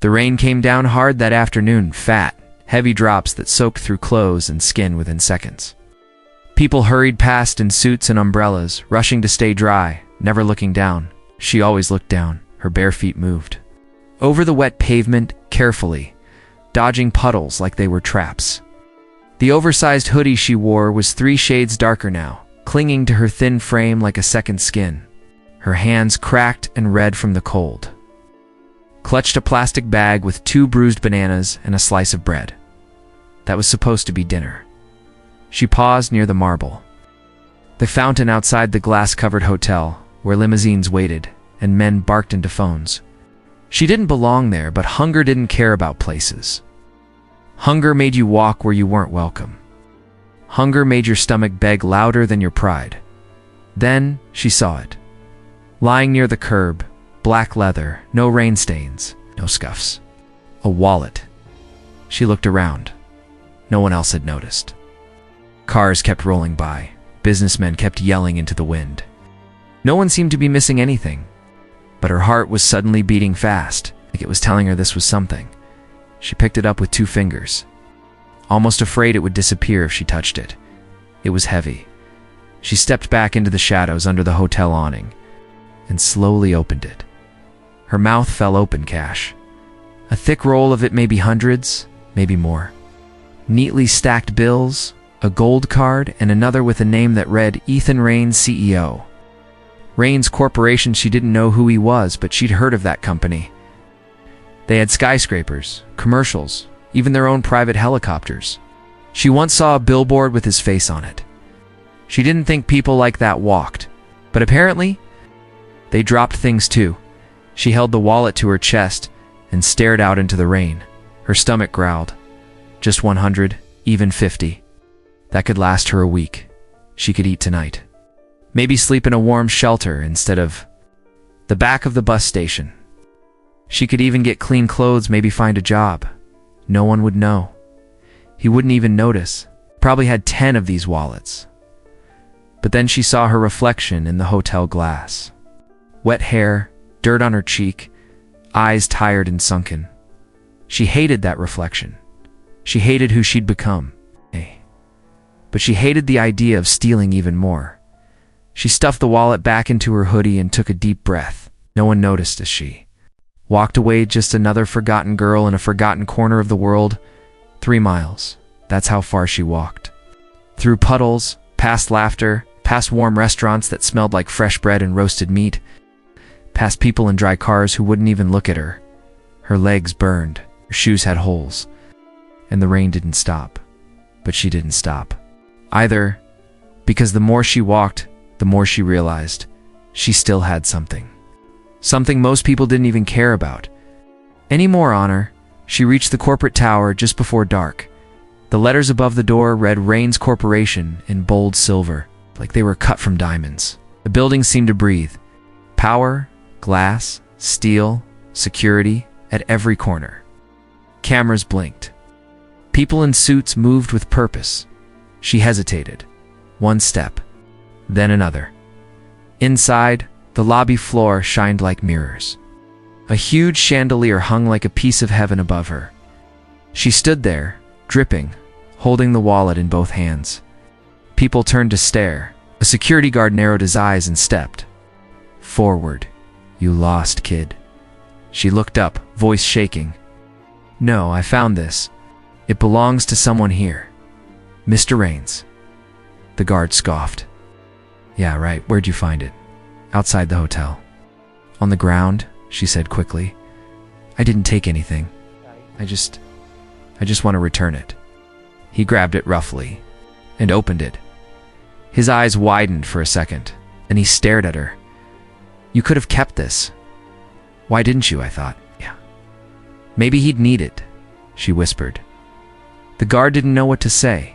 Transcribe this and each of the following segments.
The rain came down hard that afternoon, fat, heavy drops that soaked through clothes and skin within seconds. People hurried past in suits and umbrellas, rushing to stay dry, never looking down. She always looked down. Her bare feet moved over the wet pavement carefully, dodging puddles like they were traps. The oversized hoodie she wore was 3 shades darker now, clinging to her thin frame like a second skin. Her hands cracked and red from the cold. Clutched a plastic bag with 2 bruised bananas and a slice of bread. That was supposed to be dinner. She paused near the marble. The fountain outside the glass-covered hotel, where limousines waited and men barked into phones. She didn't belong there, but hunger didn't care about places. Hunger made you walk where you weren't welcome. Hunger made your stomach beg louder than your pride. Then she saw it. Lying near the curb, black leather, no rain stains, no scuffs. A wallet. She looked around. No one else had noticed. Cars kept rolling by. Businessmen kept yelling into the wind. No one seemed to be missing anything. But her heart was suddenly beating fast, like it was telling her this was something. She picked it up with 2 fingers, almost afraid it would disappear if she touched it. It was heavy. She stepped back into the shadows under the hotel awning and slowly opened it. Her mouth fell open, cash. A thick roll of it, maybe hundreds, maybe more. Neatly stacked bills, a gold card, and another with a name that read Ethan Raines, CEO. Raines Corporation. She didn't know who he was, but she'd heard of that company. They had skyscrapers, commercials, even their own private helicopters. She once saw a billboard with his face on it. She didn't think people like that walked, but apparently, they dropped things too. She held the wallet to her chest and stared out into the rain. Her stomach growled. Just 100, even 50. That could last her a week. She could eat tonight. Maybe sleep in a warm shelter instead of the back of the bus station. She could even get clean clothes, maybe find a job. No one would know. He wouldn't even notice. Probably had 10 of these wallets. But then she saw her reflection in the hotel glass. Wet hair, dirt on her cheek, eyes tired and sunken. She hated that reflection. She hated who she'd become. But she hated the idea of stealing even more. She stuffed the wallet back into her hoodie and took a deep breath. No one noticed as she walked away, just another forgotten girl in a forgotten corner of the world. 3 miles. That's how far she walked. Through puddles, past laughter, past warm restaurants that smelled like fresh bread and roasted meat, past people in dry cars who wouldn't even look at her. Her legs burned, her shoes had holes, and the rain didn't stop. But she didn't stop either, because the more she walked, the more she realized she still had something. Something most people didn't even care about. Any more honor. She reached the corporate tower just before dark. The letters above the door read Raines Corporation in bold silver, like they were cut from diamonds. The building seemed to breathe. Power, glass, steel, security at every corner. Cameras blinked. People in suits moved with purpose. She hesitated. 1 step. Then another. Inside, the lobby floor shined like mirrors. A huge chandelier hung like a piece of heaven above her. She stood there, dripping, holding the wallet in both hands. People turned to stare. A security guard narrowed his eyes and stepped forward. "You lost, kid." She looked up, voice shaking. "No, I found this. It belongs to someone here. Mr. Raines." The guard scoffed. "Yeah, right. Where'd you find it?" "Outside the hotel." "On the ground," she said quickly. "I didn't take anything. I just want to return it." He grabbed it roughly and opened it. His eyes widened for a second, and he stared at her. "You could have kept this." "Why didn't you?" I thought. "Yeah. Maybe he'd need it," she whispered. The guard didn't know what to say.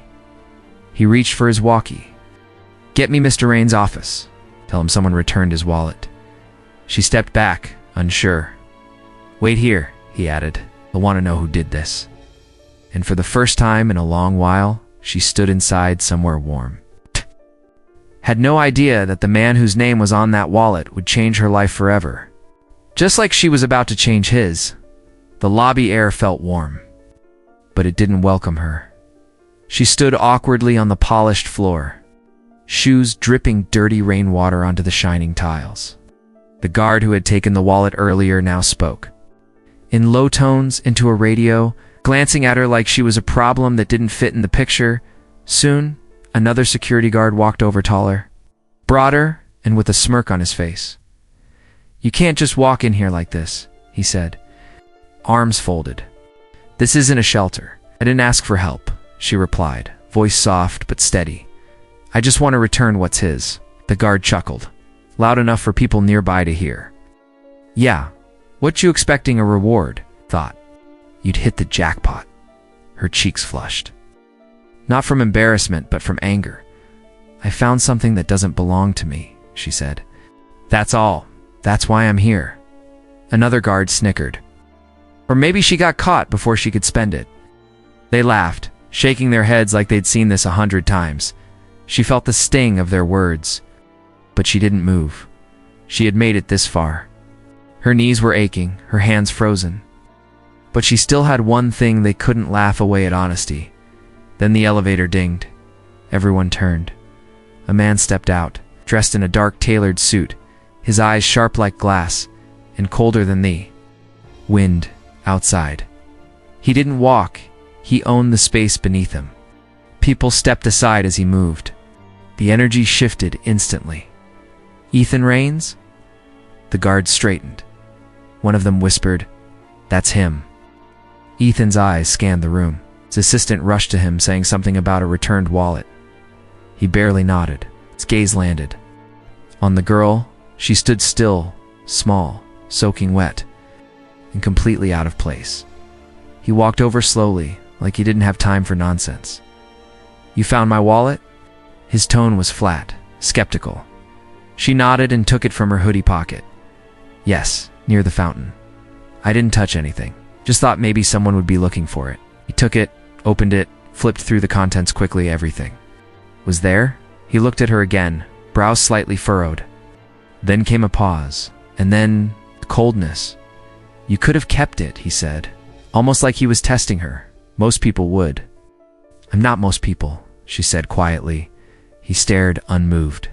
He reached for his walkie. "Get me Mr. Raines' office. Tell him someone returned his wallet." She stepped back, unsure. "Wait here," he added. "I'll want to know who did this." And for the first time in a long while, she stood inside somewhere warm. Had no idea that the man whose name was on that wallet would change her life forever. Just like she was about to change his. The lobby air felt warm, but it didn't welcome her. She stood awkwardly on the polished floor, shoes dripping dirty rainwater onto the shining tiles. The guard who had taken the wallet earlier now spoke, in low tones into a radio, glancing at her like she was a problem that didn't fit in the picture. Soon, another security guard walked over, taller, broader, and with a smirk on his face. "You can't just walk in here like this," he said, arms folded. "This isn't a shelter. I didn't ask for help," she replied, voice soft but steady. "I just want to return what's his." The guard chuckled, loud enough for people nearby to hear. "Yeah, what you expecting a reward?" Thought. "You'd hit the jackpot." Her cheeks flushed. Not from embarrassment, but from anger. "I found something that doesn't belong to me," she said. "That's all. That's why I'm here." Another guard snickered. Or maybe she got caught before she could spend it. They laughed, shaking their heads like they'd seen this 100 times. She felt the sting of their words, but she didn't move. She had made it this far. Her knees were aching, her hands frozen. But she still had one thing: they couldn't laugh away at honesty. Then the elevator dinged. Everyone turned. A man stepped out, dressed in a dark tailored suit, his eyes sharp like glass, and colder than the wind outside. He didn't walk, he owned the space beneath him. People stepped aside as he moved. The energy shifted instantly. "Ethan Rains?" The guards straightened. One of them whispered, "That's him." Ethan's eyes scanned the room. His assistant rushed to him, saying something about a returned wallet. He barely nodded. His gaze landed on the girl. She stood still, small, soaking wet, and completely out of place. He walked over slowly, like he didn't have time for nonsense. "You found my wallet?" His tone was flat, skeptical. She nodded and took it from her hoodie pocket. "Yes, near the fountain. I didn't touch anything. Just thought maybe someone would be looking for it." He took it, opened it, flipped through the contents quickly. Everything was there. He looked at her again, brows slightly furrowed. Then came a pause, and then coldness. "You could have kept it," he said, almost like he was testing her. "Most people would." "I'm not most people," she said quietly. He stared, unmoved.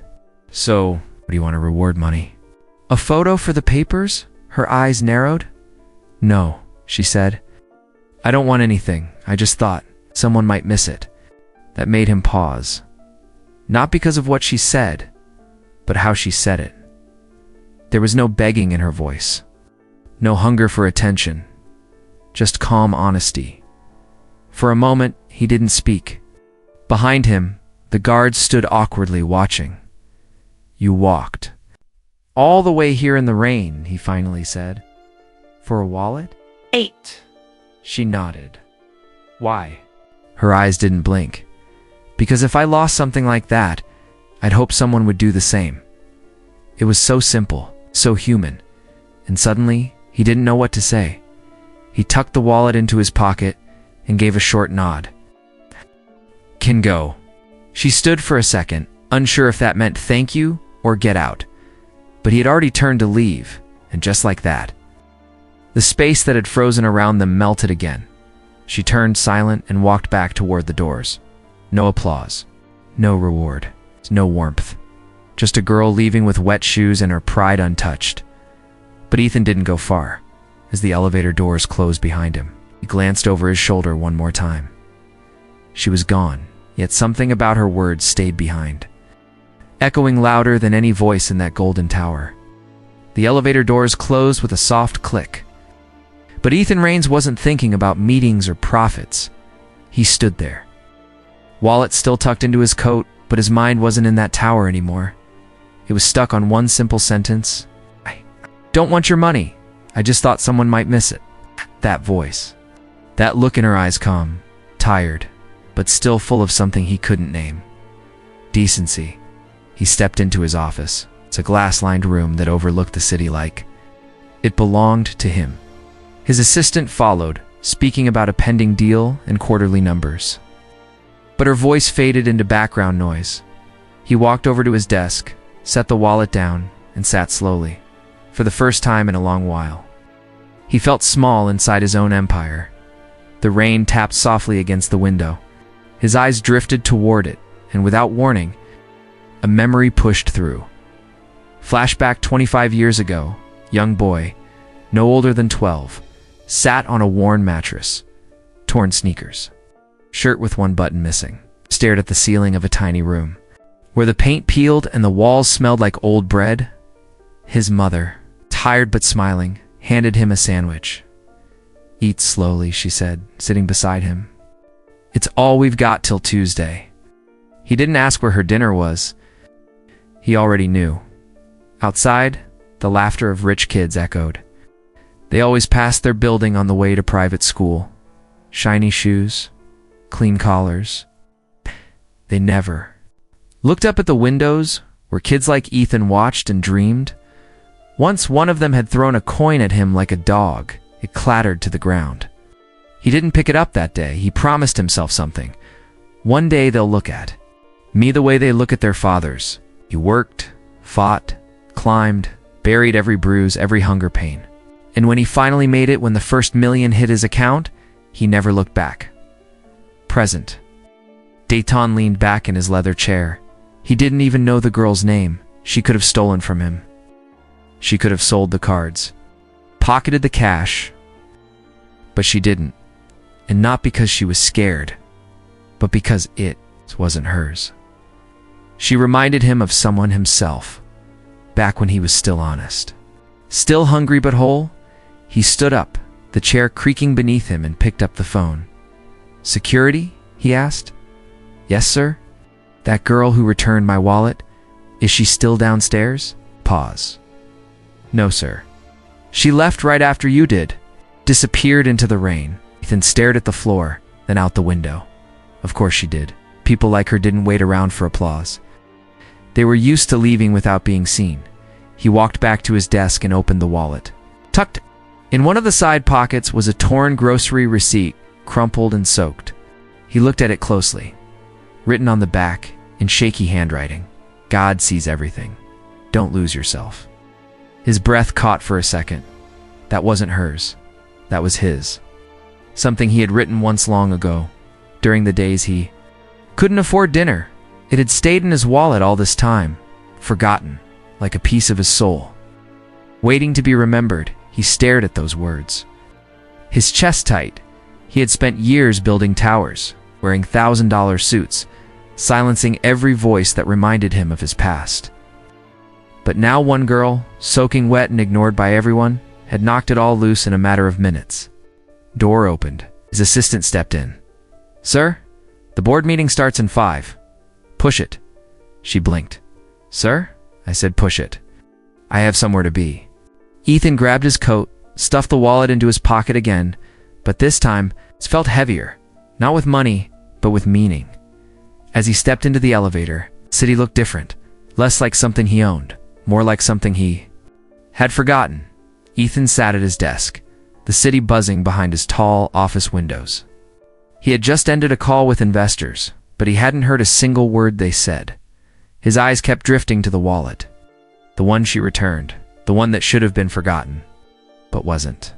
"So, what do you want to reward money?" "A photo for the papers?" Her eyes narrowed. "No," she said. "I don't want anything. I just thought someone might miss it." That made him pause. Not because of what she said, but how she said it. There was no begging in her voice, no hunger for attention, just calm honesty. For a moment, he didn't speak. Behind him, the guards stood awkwardly watching. "You walked all the way here in the rain," he finally said. "For a wallet?" 8. She nodded. "Why?" Her eyes didn't blink. "Because if I lost something like that, I'd hope someone would do the same." It was so simple, so human, and suddenly he didn't know what to say. He tucked the wallet into his pocket and gave a short nod. "Can go." She stood for a second, unsure if that meant thank you or get out. But he had already turned to leave, and just like that, the space that had frozen around them melted again. She turned silent and walked back toward the doors. No applause, no reward, no warmth. Just a girl leaving with wet shoes and her pride untouched. But Ethan didn't go far. As the elevator doors closed behind him, he glanced over his shoulder one more time. She was gone, yet something about her words stayed behind, echoing louder than any voice in that golden tower. The elevator doors closed with a soft click. But Ethan Rains wasn't thinking about meetings or profits. He stood there, wallet still tucked into his coat, but his mind wasn't in that tower anymore. It was stuck on one simple sentence. "I don't want your money. I just thought someone might miss it." That voice, that look in her eyes, calm, tired, but still full of something he couldn't name. Decency. He stepped into his office. It's a glass-lined room that overlooked the city like it belonged to him. His assistant followed, speaking about a pending deal and quarterly numbers. But her voice faded into background noise. He walked over to his desk, set the wallet down, and sat slowly, for the first time in a long while. He felt small inside his own empire. The rain tapped softly against the window. His eyes drifted toward it, and without warning, a memory pushed through. Flashback 25 years ago, young boy, no older than 12, sat on a worn mattress, torn sneakers, shirt with one button missing, stared at the ceiling of a tiny room. Where the paint peeled and the walls smelled like old bread, his mother, tired but smiling, handed him a sandwich. "Eat slowly," she said, sitting beside him. "It's all we've got till Tuesday." He didn't ask where her dinner was. He already knew. Outside, the laughter of rich kids echoed. They always passed their building on the way to private school. Shiny shoes, clean collars. They never looked up at the windows where kids like Ethan watched and dreamed. Once one of them had thrown a coin at him like a dog. It clattered to the ground. He didn't pick it up that day. He promised himself something. One day they'll look at me the way they look at their fathers. He worked, fought, climbed, buried every bruise, every hunger pain. And when he finally made it, when the first million hit his account, he never looked back. Present. Dayton leaned back in his leather chair. He didn't even know the girl's name. She could have stolen from him. She could have sold the cards, pocketed the cash, but she didn't. And not because she was scared, but because it wasn't hers. She reminded him of someone himself, back when he was still honest. Still hungry but whole, he stood up, the chair creaking beneath him, and picked up the phone. "Security?" he asked. "Yes, sir." "That girl who returned my wallet, is she still downstairs?" Pause. "No, sir. She left right after you did." Disappeared into the rain. Ethan stared at the floor, then out the window. Of course she did. People like her didn't wait around for applause. They were used to leaving without being seen. He walked back to his desk and opened the wallet. Tucked in one of the side pockets was a torn grocery receipt, crumpled and soaked. He looked at it closely. Written on the back, in shaky handwriting, "God sees everything. Don't lose yourself." His breath caught for a second. That wasn't hers. That was his. Something he had written once long ago, during the days he couldn't afford dinner. It had stayed in his wallet all this time, forgotten, like a piece of his soul. Waiting to be remembered, he stared at those words. His chest tight. He had spent years building towers, wearing $1,000 suits, silencing every voice that reminded him of his past. But now one girl, soaking wet and ignored by everyone, had knocked it all loose in a matter of minutes. Door opened. His assistant stepped in. "Sir, the board meeting starts in 5. Push it." She blinked. "Sir?" I said, "Push it. I have somewhere to be." Ethan grabbed his coat, stuffed the wallet into his pocket again, but this time it felt heavier, not with money, but with meaning. As he stepped into the elevator, the city looked different, less like something he owned, more like something he had forgotten. Ethan sat at his desk, the city buzzing behind his tall office windows. He had just ended a call with investors, but he hadn't heard a single word they said. His eyes kept drifting to the wallet, the one she returned, the one that should have been forgotten, but wasn't.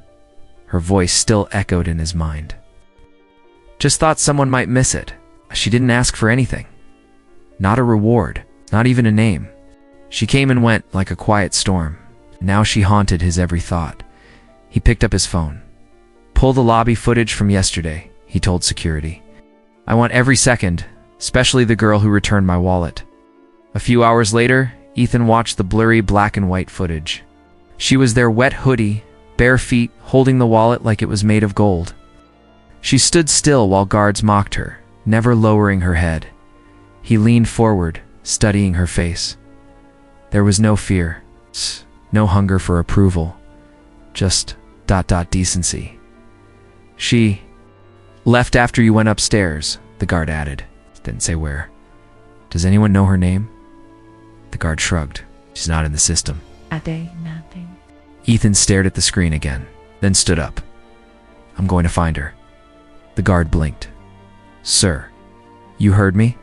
Her voice still echoed in his mind. "Just thought someone might miss it. She didn't ask for anything. Not a reward, not even a name. She came and went like a quiet storm. Now she haunted his every thought." He picked up his phone. "Pull the lobby footage from yesterday," he told security. "I want every second, especially the girl who returned my wallet." A few hours later, Ethan watched the blurry black and white footage. She was there, wet hoodie, bare feet, holding the wallet like it was made of gold. She stood still while guards mocked her, never lowering her head. He leaned forward, studying her face. There was no fear, no hunger for approval, just decency. "She left after you went upstairs," the guard added. Didn't say where. "Does anyone know her name?" The guard shrugged. "She's not in the system." Nothing. Ethan stared at the screen again, then stood up. "I'm going to find her." The guard blinked. "Sir, you heard me?"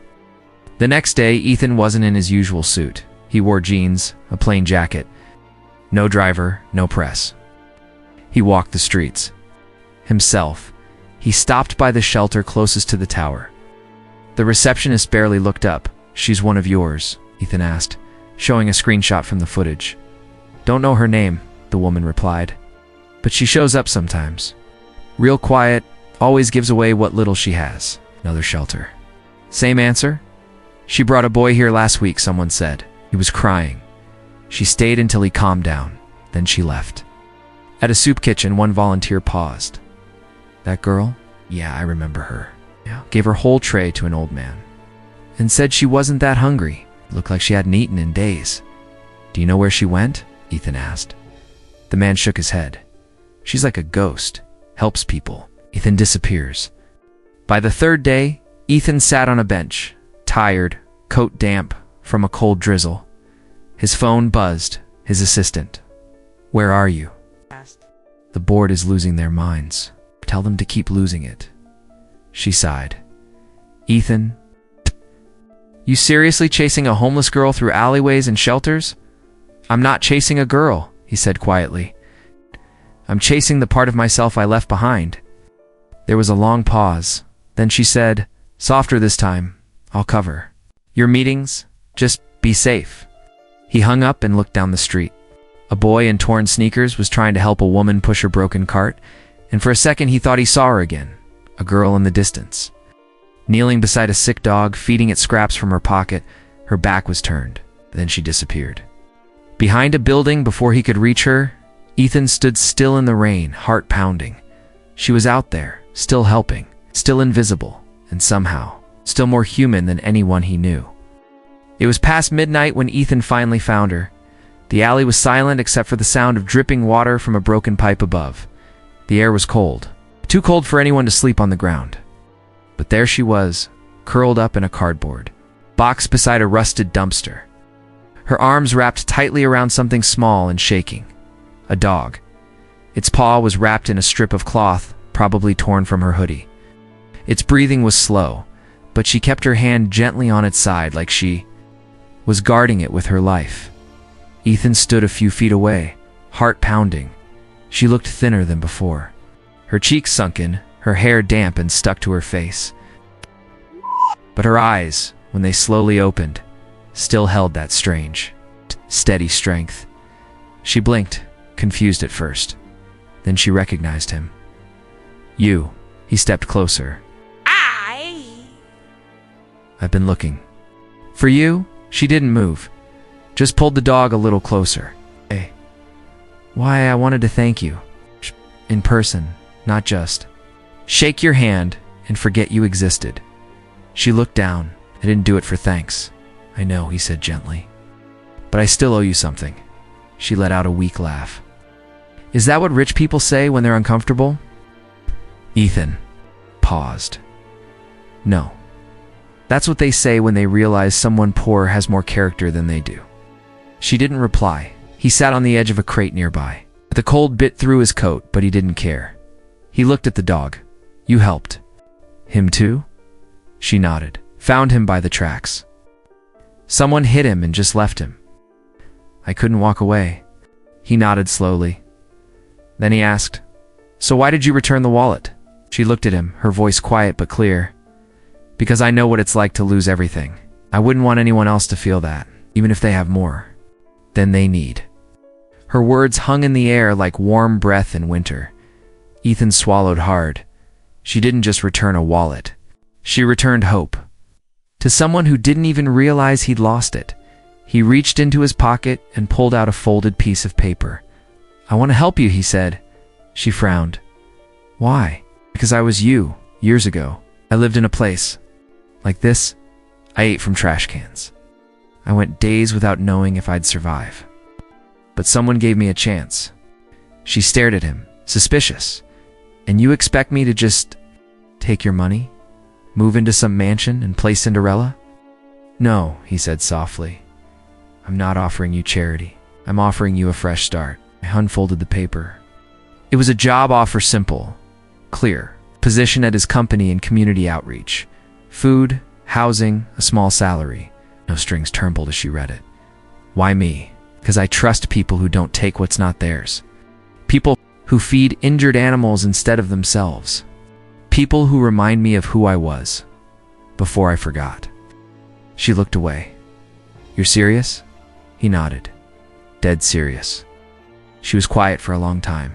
The next day, Ethan wasn't in his usual suit. He wore jeans, a plain jacket. No driver, no press. He walked the streets. Himself. He stopped by the shelter closest to the tower. The receptionist barely looked up. "She's one of yours?" Ethan asked, showing a screenshot from the footage. "Don't know her name," the woman replied. "But she shows up sometimes. Real quiet, always gives away what little she has." Another shelter. "Same answer?" "She brought a boy here last week," someone said. He was crying. She stayed until he calmed down. Then she left. At a soup kitchen, one volunteer paused. "That girl? Yeah, I remember her." Yeah. Gave her whole tray to an old man. And said she wasn't that hungry. Looked like she hadn't eaten in days. "Do you know where she went?" Ethan asked. The man shook his head. "She's like a ghost. Helps people." Ethan disappears. By the third day, Ethan sat on a bench, tired, coat damp from a cold drizzle. His phone buzzed. His assistant. "Where are you?" "The board is losing their minds. Tell them to keep losing it." She sighed. "Ethan, you seriously chasing a homeless girl through alleyways and shelters?" "I'm not chasing a girl," he said quietly. "I'm chasing the part of myself I left behind." There was a long pause. Then she said, softer this time, "I'll cover your meetings. Just be safe." He hung up and looked down the street. A boy in torn sneakers was trying to help a woman push her broken cart, and for a second he thought he saw her again, a girl in the distance. Kneeling beside a sick dog, feeding it scraps from her pocket, her back was turned. Then she disappeared. Behind a building before he could reach her, Ethan stood still in the rain, heart pounding. She was out there, still helping, still invisible, and somehow, still more human than anyone he knew. It was past midnight when Ethan finally found her. The alley was silent except for the sound of dripping water from a broken pipe above. The air was cold, too cold for anyone to sleep on the ground. But there she was, curled up in a cardboard box beside a rusted dumpster. Her arms wrapped tightly around something small and shaking. A dog. Its paw was wrapped in a strip of cloth, probably torn from her hoodie. Its breathing was slow, but she kept her hand gently on its side like she was guarding it with her life. Ethan stood a few feet away, heart pounding. She looked thinner than before. Her cheeks sunken, her hair damp and stuck to her face. But her eyes, when they slowly opened, still held that strange, steady strength. She blinked, confused at first. Then she recognized him. "You." He stepped closer. "I've been looking for you." She didn't move, just pulled the dog a little closer. "Hey. Why, I wanted to thank you. In person, not just shake your hand and forget you existed." She looked down. "I didn't do it for thanks." "I know," he said gently. "But I still owe you something." She let out a weak laugh. "Is that what rich people say when they're uncomfortable?" Ethan paused. "No. That's what they say when they realize someone poor has more character than they do." She didn't reply. He sat on the edge of a crate nearby. The cold bit through his coat, but he didn't care. He looked at the dog. "You helped him too?" She nodded. "Found him by the tracks. Someone hit him and just left him. I couldn't walk away." He nodded slowly. Then he asked, "So why did you return the wallet?" She looked at him, her voice quiet but clear. "Because I know what it's like to lose everything. I wouldn't want anyone else to feel that, even if they have more than they need." Her words hung in the air like warm breath in winter. Ethan swallowed hard. She didn't just return a wallet. She returned hope. To someone who didn't even realize he'd lost it. He reached into his pocket and pulled out a folded piece of paper. "I want to help you," he said. She frowned. "Why?" "Because I was you, years ago. I lived in a place like this. I ate from trash cans. I went days without knowing if I'd survive. But someone gave me a chance." She stared at him, suspicious. "And you expect me to just take your money? Move into some mansion and play Cinderella?" "No," he said softly. "I'm not offering you charity. I'm offering you a fresh start." I unfolded the paper. It was a job offer, simple, clear. Position at his company and community outreach. Food, housing, a small salary. No strings turned as she read it. "Why me?" "Because I trust people who don't take what's not theirs. People who feed injured animals instead of themselves. People who remind me of who I was, before I forgot. She looked away. "You're serious?" He nodded. "Dead serious." She was quiet for a long time.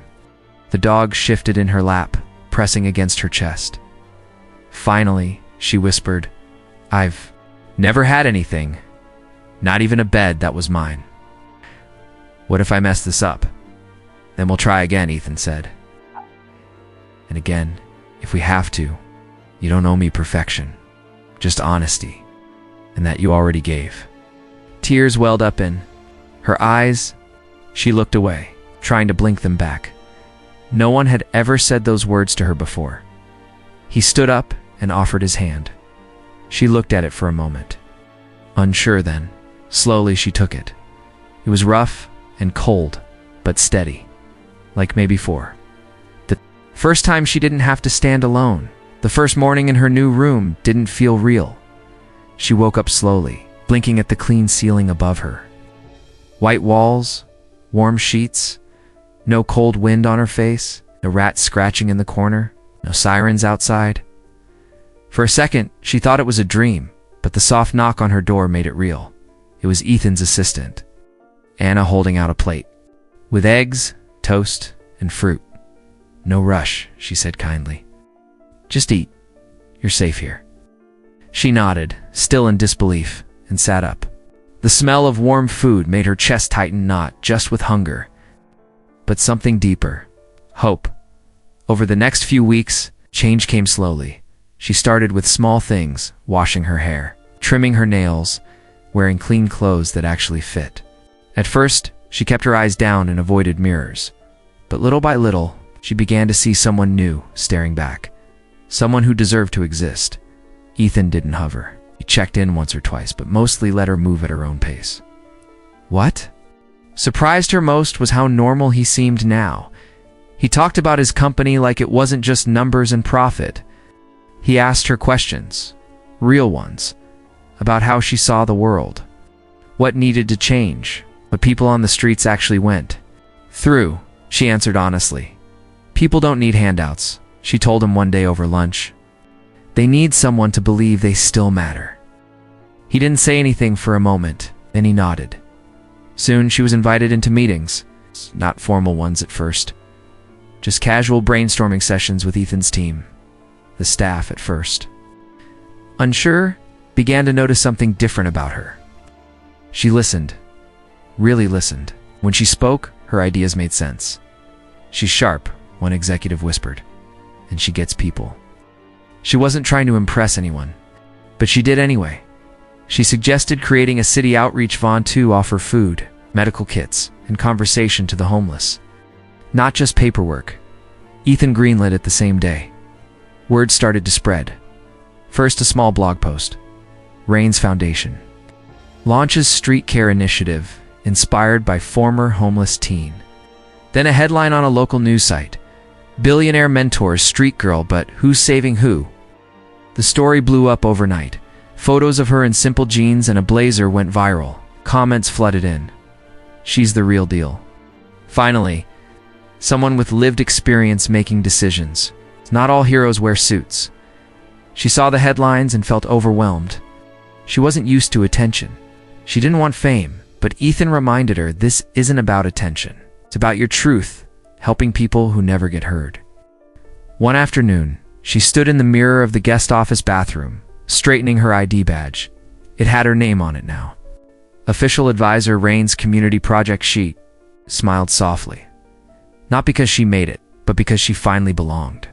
The dog shifted in her lap, pressing against her chest. Finally, she whispered, "I've never had anything. Not even a bed that was mine." "What if I mess this up?" "Then we'll try again," Ethan said. "And again, if we have to. You don't owe me perfection. Just honesty. And that you already gave." Tears welled up in her eyes. She looked away, trying to blink them back. No one had ever said those words to her before. He stood up and offered his hand. She looked at it for a moment. Unsure then, slowly she took it. It was rough and cold, but steady, like May before. The first time she didn't have to stand alone. The first morning in her new room didn't feel real. She woke up slowly, blinking at the clean ceiling above her. White walls, warm sheets, no cold wind on her face, no rats scratching in the corner, no sirens outside. For a second, she thought it was a dream, but the soft knock on her door made it real. It was Ethan's assistant, Anna, holding out a plate with eggs, toast, and fruit. "No rush," she said kindly. "Just eat. You're safe here." She nodded, still in disbelief, and sat up. The smell of warm food made her chest tighten, not just with hunger, but something deeper. Hope. Over the next few weeks, change came slowly. She started with small things, washing her hair, trimming her nails, wearing clean clothes that actually fit. At first, she kept her eyes down and avoided mirrors. But little by little, she began to see someone new staring back. Someone who deserved to exist. Ethan didn't hover. He checked in once or twice, but mostly let her move at her own pace. What surprised her most was how normal he seemed now. He talked about his company like it wasn't just numbers and profit. He asked her questions, real ones, about how she saw the world, what needed to change, what people on the streets actually went through. She answered honestly. "People don't need handouts," she told him one day over lunch. "They need someone to believe they still matter." He didn't say anything for a moment, then he nodded. Soon she was invited into meetings, not formal ones at first, just casual brainstorming sessions with Ethan's team, the staff at first. Unsure, began to notice something different about her. She listened, really listened. When she spoke, her ideas made sense. "She's sharp," one executive whispered, "and she gets people." She wasn't trying to impress anyone, but she did anyway. She suggested creating a city outreach fund to offer food, medical kits, and conversation to the homeless. Not just paperwork. Ethan greenlit it the same day. Word started to spread. First, a small blog post. Rain's Foundation launches street care initiative inspired by former homeless teen. Then a headline on a local news site. Billionaire mentors street girl, but who's saving who? The story blew up overnight. Photos of her in simple jeans and a blazer went viral. Comments flooded in. "She's the real deal." Finally, someone with lived experience making decisions. Not all heroes wear suits. She saw the headlines and felt overwhelmed. She wasn't used to attention. She didn't want fame, but Ethan reminded her this isn't about attention. It's about your truth, helping people who never get heard. One afternoon, she stood in the mirror of the guest office bathroom, straightening her ID badge. It had her name on it now. Official advisor Rain's community project sheet. Smiled softly. Not because she made it, but because she finally belonged.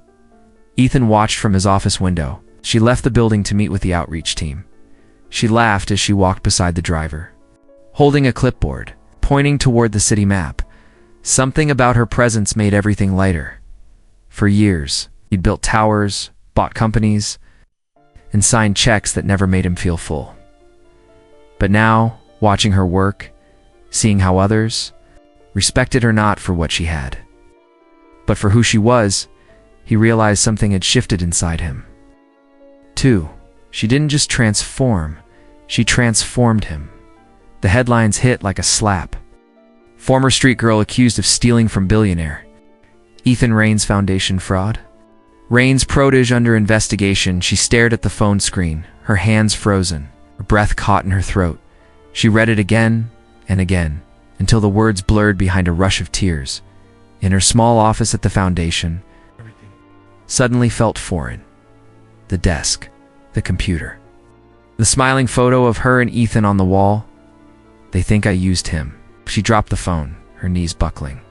Ethan watched from his office window. She left the building to meet with the outreach team. She laughed as she walked beside the driver, holding a clipboard, pointing toward the city map. Something about her presence made everything lighter. For years, he'd built towers, bought companies, and signed checks that never made him feel full. But now, watching her work, seeing how others respected her not for what she had, but for who she was, he realized something had shifted inside him. Too, she didn't just transform, she transformed him. The headlines hit like a slap. Former street girl accused of stealing from Billionaire. Ethan Rain's Foundation fraud? Rain's protege under investigation. She stared at the phone screen, her hands frozen, her breath caught in her throat. She read it again and again, until the words blurred behind a rush of tears. In her small office at the Foundation, everything suddenly felt foreign. The desk, the computer, the smiling photo of her and Ethan on the wall. They think I used him. She dropped the phone, her knees buckling.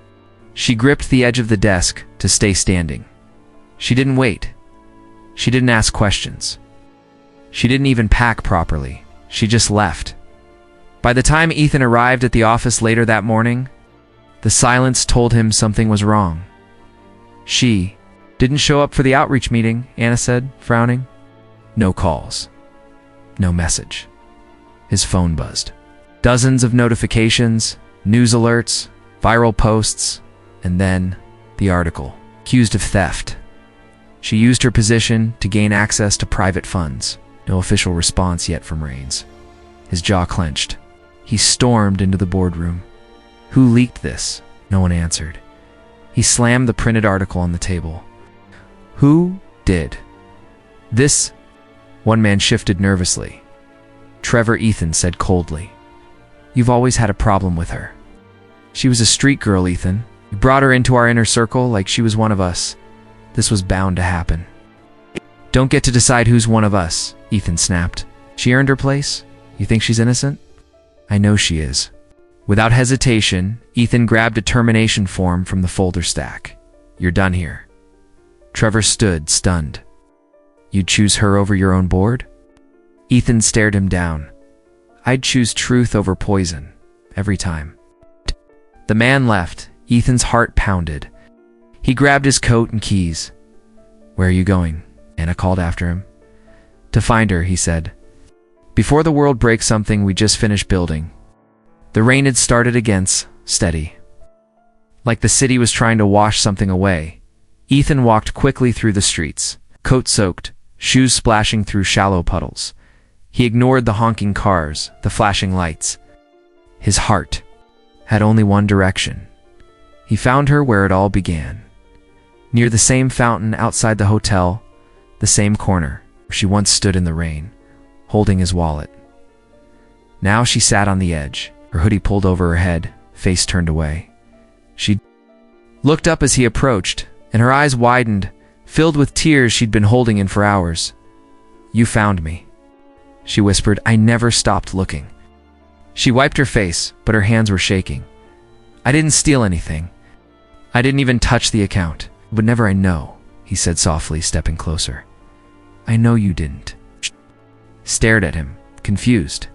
She gripped the edge of the desk to stay standing. She didn't wait. She didn't ask questions. She didn't even pack properly. She just left. By the time Ethan arrived at the office later that morning, the silence told him something was wrong. She didn't show up for the outreach meeting, Anna said, frowning. No calls. No message. His phone buzzed. Dozens of notifications, news alerts, viral posts, and then the article, accused of theft. She used her position to gain access to private funds. No official response yet from Rains. His jaw clenched. He stormed into the boardroom. Who leaked this? No one answered. He slammed the printed article on the table. Who did? This? One man shifted nervously. Trevor, Ethan said coldly. You've always had a problem with her. She was a street girl, Ethan. You brought her into our inner circle like she was one of us. This was bound to happen. Don't get to decide who's one of us, Ethan snapped. She earned her place? You think she's innocent? I know she is. Without hesitation, Ethan grabbed a termination form from the folder stack. You're done here. Trevor stood, stunned. You'd choose her over your own board? Ethan stared him down. I'd choose truth over poison, every time. The man left. Ethan's heart pounded. He grabbed his coat and keys. Where are you going? Anna called after him. To find her, he said. Before the world breaks something we just finished building. The rain had started again, steady. Like the city was trying to wash something away. Ethan walked quickly through the streets, coat soaked, shoes splashing through shallow puddles. He ignored the honking cars, the flashing lights. His heart had only one direction. He found her where it all began. Near the same fountain outside the hotel, the same corner where she once stood in the rain, holding his wallet. Now she sat on the edge, her hoodie pulled over her head, face turned away. She looked up as he approached, and her eyes widened, filled with tears she'd been holding in for hours. You found me, she whispered. I never stopped looking. She wiped her face, but her hands were shaking. I didn't steal anything. I didn't even touch the account. But never I know, he said softly, stepping closer. I know you didn't. She stared at him, confused.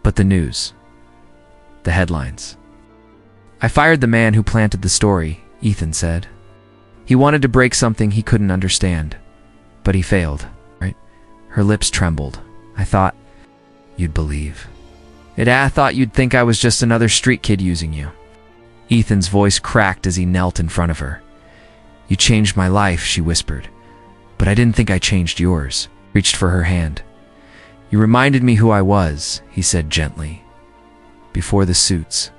But the news. The headlines. I fired the man who planted the story, Ethan said. He wanted to break something he couldn't understand. But he failed, right? Her lips trembled. I thought you'd believe. I thought you'd think I was just another street kid using you. Ethan's voice cracked as he knelt in front of her. You changed my life, she whispered. But I didn't think I changed yours. Reached for her hand. You reminded me who I was, he said gently. Before the suits.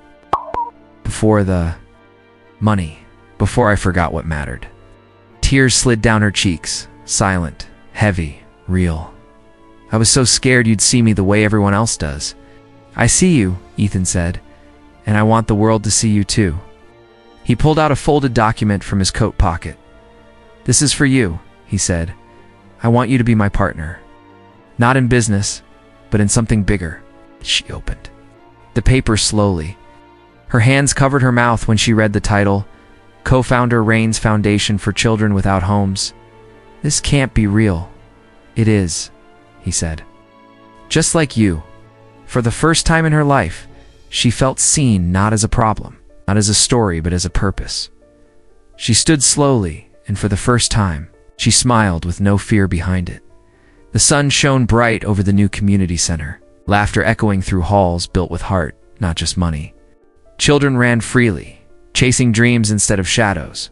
Before the money. Before I forgot what mattered. Tears slid down her cheeks, silent, heavy, real. I was so scared you'd see me the way everyone else does. I see you, Ethan said, and I want the world to see you too. He pulled out a folded document from his coat pocket. This is for you, he said. I want you to be my partner. Not in business, but in something bigger. She opened the paper slowly. Her hands covered her mouth when she read the title, Co-founder Rain's Foundation for Children Without Homes. This can't be real. It is, he said. Just like you. For the first time in her life, she felt seen not as a problem, not as a story, but as a purpose. She stood slowly, and for the first time, she smiled with no fear behind it. The sun shone bright over the new community center, laughter echoing through halls built with heart, not just money. Children ran freely, chasing dreams instead of shadows.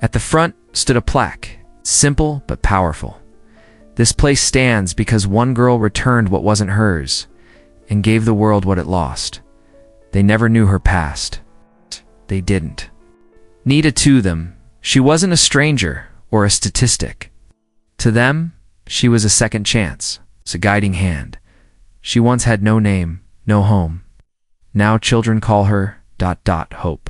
At the front stood a plaque, simple but powerful. This place stands because one girl returned what wasn't hers and gave the world what it lost. They never knew her past. They didn't. Nita to them, She wasn't a stranger or a statistic. To them, she was a second chance, a guiding hand. She once had no name, no home. Now children call her ... hope.